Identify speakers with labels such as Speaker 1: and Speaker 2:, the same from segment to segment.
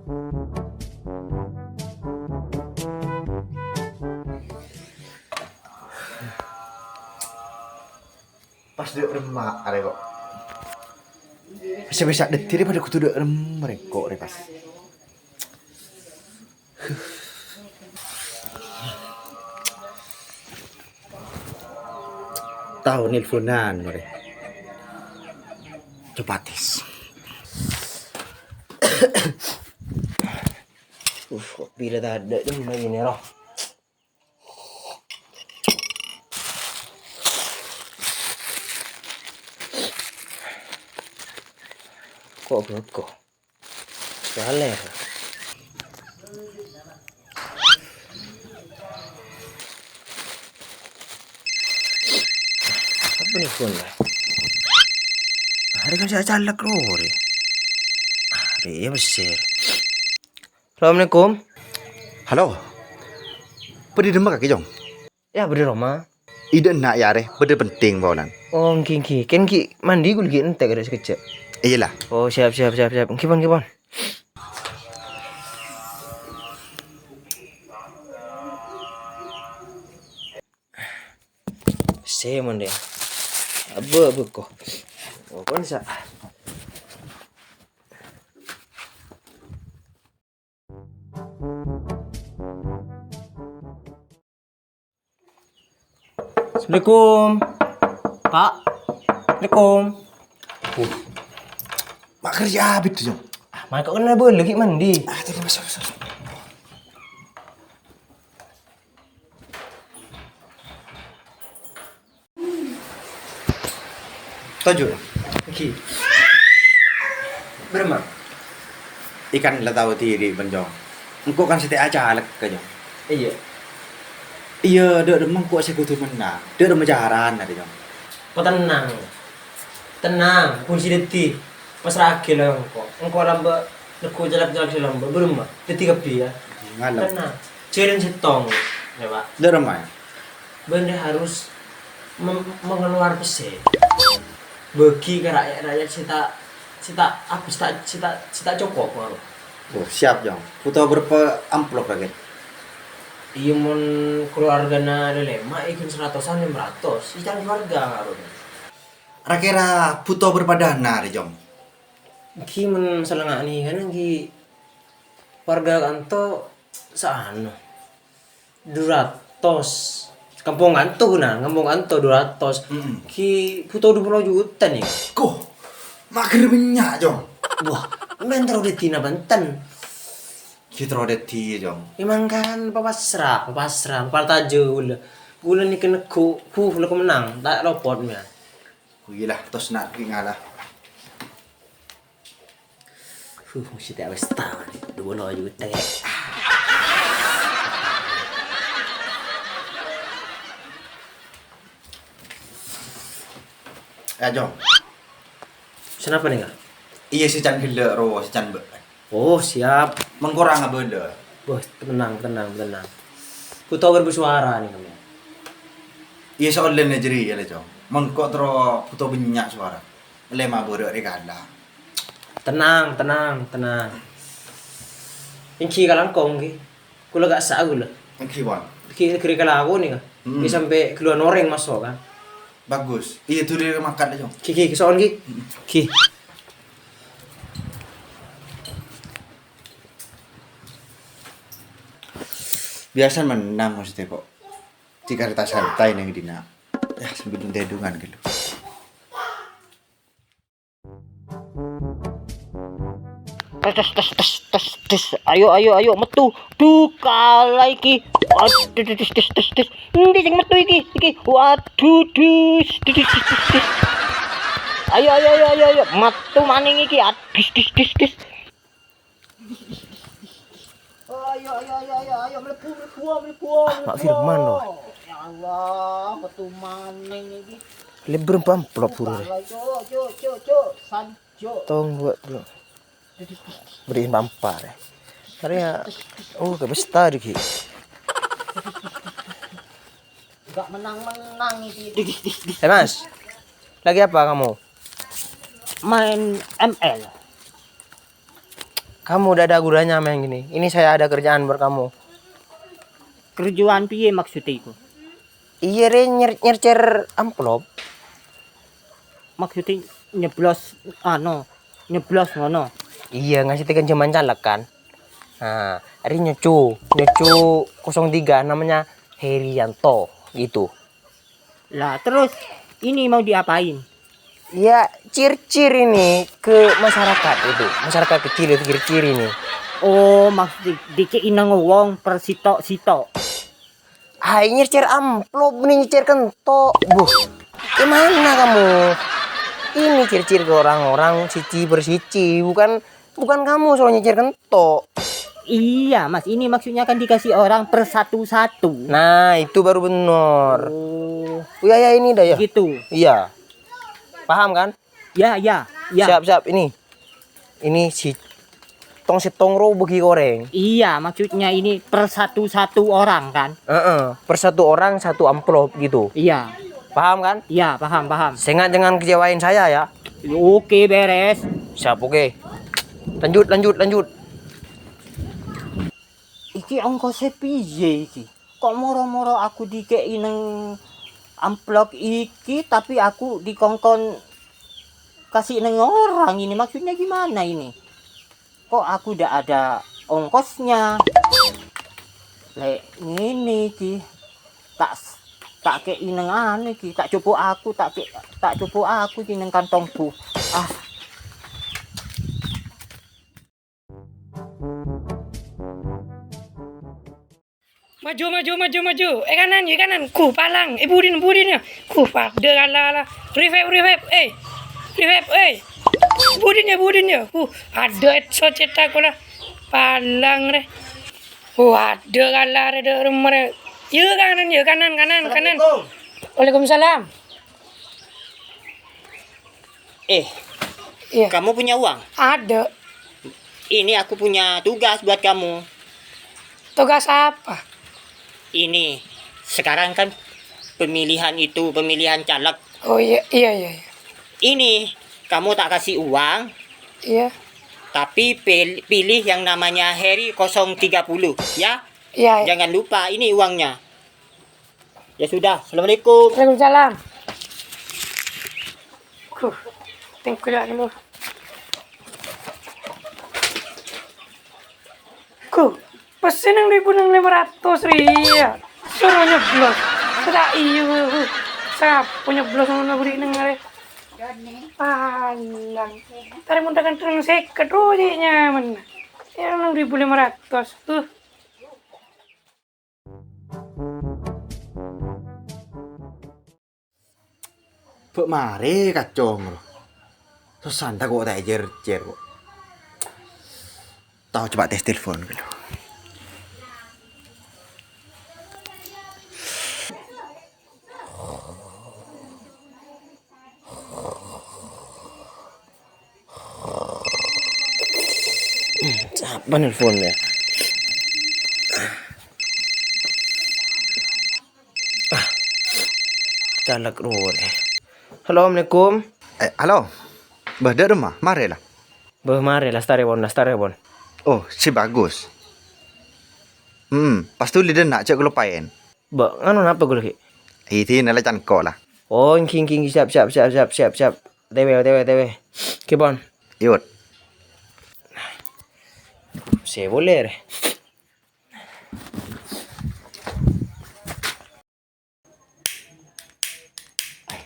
Speaker 1: Pas dia remak are kok. Bisa-bisa detir pada kudu dek remek kok repas. Tahu nelponan mere. Coba tes. Kok bila tak ada demam ini roh. Kok berkok? Galer. Apa nih pun lah? Hari kan saya calak loh. Hari ya besar. Assalamualaikum. Halo. Pedi demak kaki jong? Ya beri Roma. Ide nak ya re, beda penting bawalan. Oh, ngki. Kan ki mandi gue lagi entek ada sekejap. Iyalah. Oh, siap. Ngki pon. Saya mandi. Abu kok. Oh, kan sa. Assalamualaikum. Pak. Assalamualaikum. Mak kerja habis tuh, Jong. Mak kok kena boleh lagi mandi. Tadi masuk. Tujuh. Oke. Berapa? Ikan lah tahu tiri benjong. Engkau kan setiap aja alek ke Jong. Iya, dek demang kok saya kudu menang. Dek ada majaran ada Jong.
Speaker 2: Kau tenang, kunci detik. Mas ragil lah engkau lamba, aku jalak si lamba, berumah, detik kepi ya.
Speaker 1: Ngalam.
Speaker 2: Tenang, challenge setong, ya pak.
Speaker 1: Dek remai.
Speaker 2: Benda harus mengeluar pese. Bagi ke rakyat cita cokok kalau.
Speaker 1: Oh, siap Jong. Foto berapa amplop lagi?
Speaker 2: Iya mon keluarga na lelema ikan 100-an 500. Ikan keluarga karo.
Speaker 1: Kira foto berapa dana deh Jong?
Speaker 2: Ki men selengak nih kan ki warga kanto sana 200 kampung kanto 200 ki foto 20 juta nih
Speaker 1: Kok mager minyak Jong?
Speaker 2: wah bentar udah tina benten
Speaker 1: Kita udah ti Jong.
Speaker 2: emang kan papasrah partajo gula nih kena ku menang tak lopotnya
Speaker 1: Kuilah tos nak ngalah.
Speaker 2: mesti tak pesta nih 20 juta ya
Speaker 1: Jong.
Speaker 2: kenapa nih kak?
Speaker 1: Iya si Chan gila ro si Chan be.
Speaker 2: Oh siap
Speaker 1: Mengkurang apa benda?
Speaker 2: bos tenang puto bersuara nih kamu
Speaker 1: Iya soalnya negeri ya le Jong. Mengkok tro puto banyak suara. Lema bodoh rekala.
Speaker 2: tenang inci kalangkong ki kula gak sa gula
Speaker 1: Engkiwan.
Speaker 2: kira kala aku nih kan ki sampai keluar noreng masuk kan
Speaker 1: Bagus. Iya tuh dia makan le Jong.
Speaker 2: ki soal ki
Speaker 1: Biasa menang maksudnya kok. Jika kita santai neng dina. Ya sambil dedungan gitu.
Speaker 3: Tes. Ayo metu. Kalah iki. Aduh tes. Ndi sing metu iki. Waduh tes. Ayo. Metu maning iki. Tes. Ayo mlebu.
Speaker 2: Mak Firman loh
Speaker 3: Ya Allah, metu maning iki.
Speaker 2: lebar amplop buru
Speaker 3: Cuk. Sanjo.
Speaker 2: tong buat bro beriin pampar ya karena ke pesta diki
Speaker 3: Enggak menang iki.
Speaker 2: mas lagi apa kamu
Speaker 3: Main ML.
Speaker 1: Kamu udah ada gunanya main gini. Ini saya ada kerjaan buat kamu.
Speaker 3: Kerjaan piye maksudnya itu?
Speaker 1: Iya re nyer amplop.
Speaker 3: Maksudnya nyeblos nyeblos ngono.
Speaker 1: Iya ngasih tekan cuman caleg kan. Nah, hari nyocu 03 namanya Herianto gitu.
Speaker 3: Lah terus ini mau diapain?
Speaker 1: Ya ciri-ciri ini ke masyarakat itu. Masyarakat kecil itu ciri-ciri nih.
Speaker 3: Oh, maksud dikei nang wong per sitok-sitok.
Speaker 1: Hai nyecer amplop nih nyecer kentok. Buh. Gimana kamu? Ini ciri-ciri ke orang-orang sici bersici, bukan kamu soal nyecer kentok.
Speaker 3: Iya, Mas, ini maksudnya kan dikasih orang per satu-satu.
Speaker 1: Nah, itu baru benar.
Speaker 3: Oh,
Speaker 1: Ya ya ini dah ya.
Speaker 3: gitu.
Speaker 1: Iya. Paham kan?
Speaker 3: Ya.
Speaker 1: Siap ini. Ini si setong ro bagi goreng.
Speaker 3: Iya, maksudnya ini per satu-satu orang kan?
Speaker 1: Per satu orang satu amplop gitu.
Speaker 3: Iya.
Speaker 1: Paham kan?
Speaker 3: Iya, paham.
Speaker 1: Sengat jangan kecewain saya ya.
Speaker 3: Oke, beres.
Speaker 1: Siap, oke. Lanjut.
Speaker 3: Iki ongkosnya piye iki? Kok moro-moro aku dikei nang amplop iki tapi aku dikongkon kasih nang orang ini, maksudnya gimana ini? Kok aku udah ada ongkosnya? Lek ngene iki tak kei nang anu iki, tak coba aku iki nang kantongku.
Speaker 4: Maju. Kanan. Ku palang. Budin ya. Ku pak. Ala. Revive. Revive. Budin ya. Ada so cetak ko lah. Palang re. Ada ala re de rumah. Ya kanan. Waalaikumsalam. Iya.
Speaker 3: Kamu punya uang?
Speaker 4: Ada.
Speaker 3: Ini aku punya tugas buat kamu.
Speaker 4: Tugas apa?
Speaker 3: Ini sekarang kan pemilihan caleg.
Speaker 4: Oh iya.
Speaker 3: Ini kamu tak kasih uang,
Speaker 4: Iya.
Speaker 3: tapi pilih yang namanya Heri 030 ya.
Speaker 4: Iya.
Speaker 3: Jangan lupa ini uangnya. Ya sudah, assalamualaikum.
Speaker 4: Waalaikumsalam. Thank you dulu. Pesen yang 1.500 ria. Suruh nyeblos. Sudah iyo. Siapa nyeblos yang beri nengare. Palang. Tadi muntakan terang seket rojinya mana. Yang 1.500
Speaker 5: Buk mare kacong loh. Terus santai kok tak jer kok. Tahu coba tes telepon dulu.
Speaker 1: Siapa nelfonnya? Caleg roh. Halo, Assalamualaikum.
Speaker 5: Halo. Bada rumah, mare lah.
Speaker 1: Mari lastare bon.
Speaker 5: Oh, si bagus. Pas tu lidah nak cek lupain.
Speaker 1: Nganu apa gue lagi?
Speaker 5: Itu nela cangkok lah.
Speaker 1: Oh, king siap. TW. Kibon.
Speaker 5: Yut.
Speaker 1: Se boleh.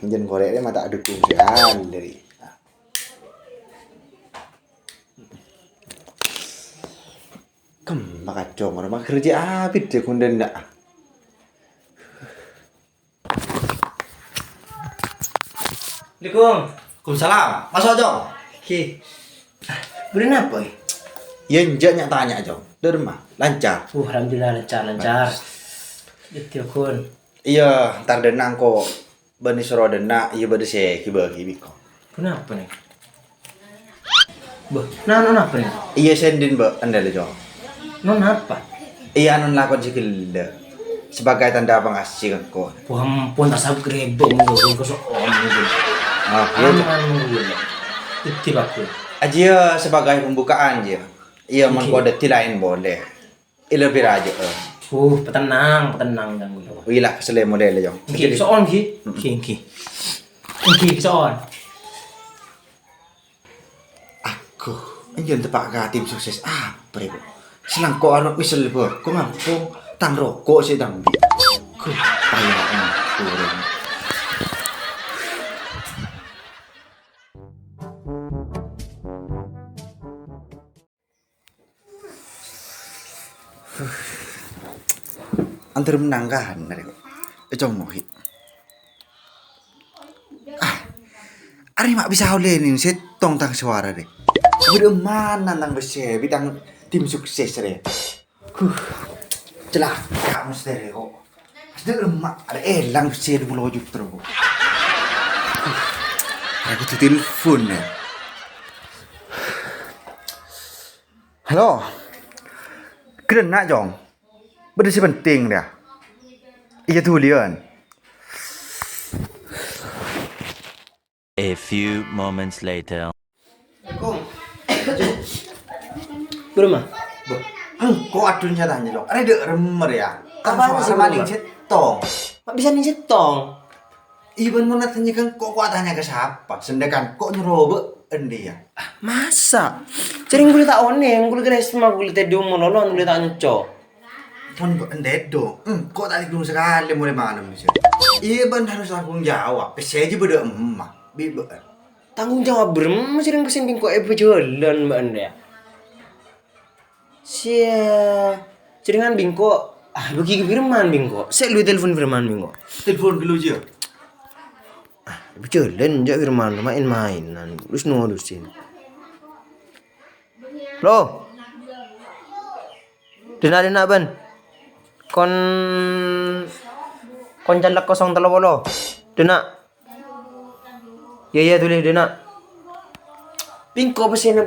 Speaker 5: Jen korek dia mata ada kuncian dari. Mak kacong orang mak kerja habis dia kunden nak.
Speaker 1: Assalamualaikum.
Speaker 5: Waalaikumsalam. Masuk jong.
Speaker 1: Ki. Beri apa?
Speaker 5: Ya nyak tanya jong. Dari rumah lancar.
Speaker 1: Alhamdulillah lancar. Itu kun.
Speaker 5: Iya, ntar denang kok. Bani soro denak, iya bade se kibagi biko.
Speaker 1: Kenapa nih? Non apa nih?
Speaker 5: Iya sendin andale jong.
Speaker 1: Non apa?
Speaker 5: Iya non lakon sikil sebagai tanda pengasih kau.
Speaker 1: Pun tak sabuk rebeng gue kosong gitu.
Speaker 5: Ah, iya.
Speaker 1: Aman gue. Itu aku.
Speaker 5: Aja sebagai pembukaan aja. Iya, man kau ada lain boleh. Lebih aja.
Speaker 2: Petenang jang gula.
Speaker 5: Wila selai model jong.
Speaker 2: Ki soon ki. Ki soon.
Speaker 5: Aku anjir tepak ka tim sukses apa ibu? Selang kau anak misal ber, kau mampu tang rokok sih tang. Ku payah kurang. Antar menanggahan dari ejong mohi. Ari mak bisa holenin setong tang suara deh. Udah mana nang besi bidang tim sukses deh. Celah kamu sendiri kok. Sudah mak ada elang besi di pulau jutru. Aku tuh telepon ya. Halo. Kena jong. Berdisi penting dia. Iya tuh lian.
Speaker 6: A few moments later.
Speaker 2: Berumah.
Speaker 5: Kok adunya tanya dong. Ada dek remer ya.
Speaker 2: Apaan sih,
Speaker 5: sama
Speaker 2: Bang?
Speaker 5: ning setong.
Speaker 2: Mak bisa nih setong.
Speaker 5: Iban mana tanya kan kok tanya ke siapa? Sendekan kok nyerobe endi ya?
Speaker 2: Masa? Sering gue tak oneng, gue kira semua gue lihat dia mau nolong, gue tak nco.
Speaker 5: Pon endedo. Kok tadi belum sekali mulai malam bisa. Iban harus tanggung jawab. Pesi aja beda emak. Bibe.
Speaker 2: Tanggung jawab berem, sering pesen bingko jalan mbak anda ya. Seringan bingko, bagi Firman bingko. Saya lu telepon Firman bingko.
Speaker 5: Telepon dulu aja.
Speaker 2: Jalan aja Firman, main-mainan, terus nurusin. Lo, dina ban. Kon jalak 030. Dina. Ya tulis dina. Bingko pesen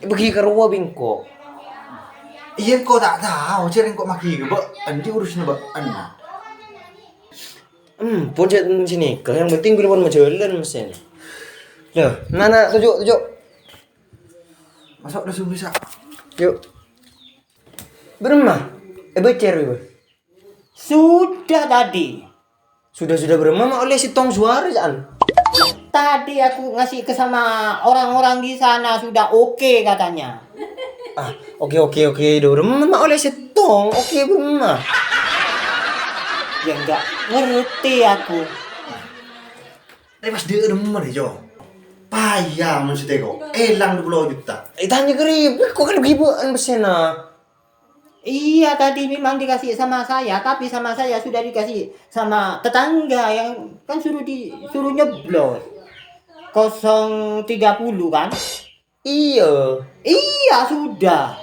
Speaker 2: bagi karua bingko.
Speaker 5: Iya kok tak tahu, sering kok maki ke, Andi urus neba, Anda.
Speaker 2: Pun sini ke yang penting gue pun jalan mesin. Loh, nana tujuk.
Speaker 5: Masuk langsung bisa.
Speaker 2: Yuk. Beremah. Becer ibu.
Speaker 3: Sudah tadi.
Speaker 2: Sudah beremah mak oleh si tong suara kan.
Speaker 3: Tadi aku ngasih ke sama orang-orang di sana sudah oke katanya.
Speaker 2: Oke. Beremah mak oleh si tong. Oke beremah.
Speaker 3: Ya enggak ngerti aku.
Speaker 5: Tapi pas dia demen ya, Jong. Payah maksudnya kok. Elang 20 juta.
Speaker 2: Tanya keribet kok kan gibuan besena.
Speaker 3: Iya tadi memang dikasih sama saya, tapi sama saya sudah dikasih sama tetangga yang kan suruh nyeblos. 030 kan?
Speaker 2: Iya.
Speaker 3: Iya sudah.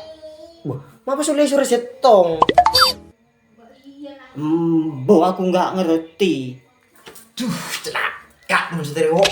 Speaker 2: Mapa sudah suruh setong.
Speaker 3: Bo aku nggak ngerti.
Speaker 5: Duh, celaka maksudnya kok.